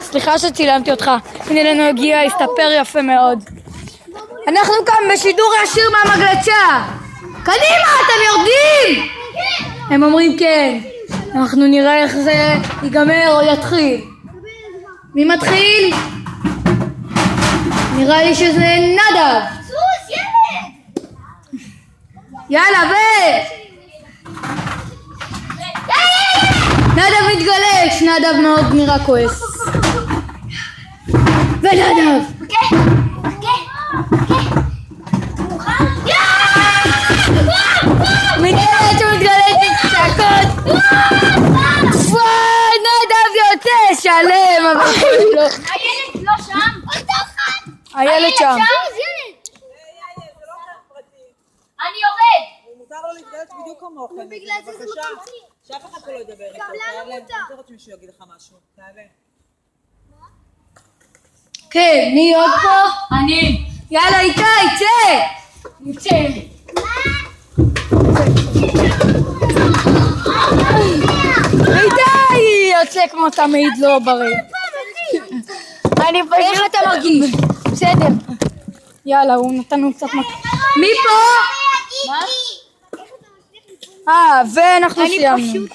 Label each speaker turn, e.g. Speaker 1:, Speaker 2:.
Speaker 1: סליחה שצילמתי אותך. הנה לנו הגיע, הסתפר יפה מאוד. אנחנו כאן בשידור ישיר מהמגלשה. קדימה, אתם יורדים? הם אומרים כן. אנחנו נראה איך זה ייגמר או יתחיל. מי מתחיל? נראה לי שזה נדב.
Speaker 2: סוס, ילד!
Speaker 1: יאללה, נדב מתגלש. נדב מאוד נראה כועס. ונדב!
Speaker 2: אוקיי.
Speaker 1: מתגלש ומתגלש בצעקות. וואי, נדב יוצא שלם, אבל לא.
Speaker 2: הילד לא שם? עוד אחד!
Speaker 1: הילד שם.
Speaker 2: ילד! אני יורד!
Speaker 3: מותר לו להתגלש בדיוק כמוכם.
Speaker 2: בגלל זה זה מקום פרטי.
Speaker 3: שאף אחד פה לא ידבר איתו.
Speaker 2: גם לנו
Speaker 3: תעלה.
Speaker 2: מותר.
Speaker 3: אני רוצה שמישהו יגיד לך משהו. תעלה.
Speaker 1: כן, מי עוד פה?
Speaker 2: אני!
Speaker 1: יאללה, איתי, צא!
Speaker 2: יוצא!
Speaker 1: איתי! יוצא כמו תמיד לא בריא. איך אתה מרגיש? בסדר. יאללה, הוא נתן לנו קצת מי פה?
Speaker 2: מה?
Speaker 1: ואנחנו סיימנו.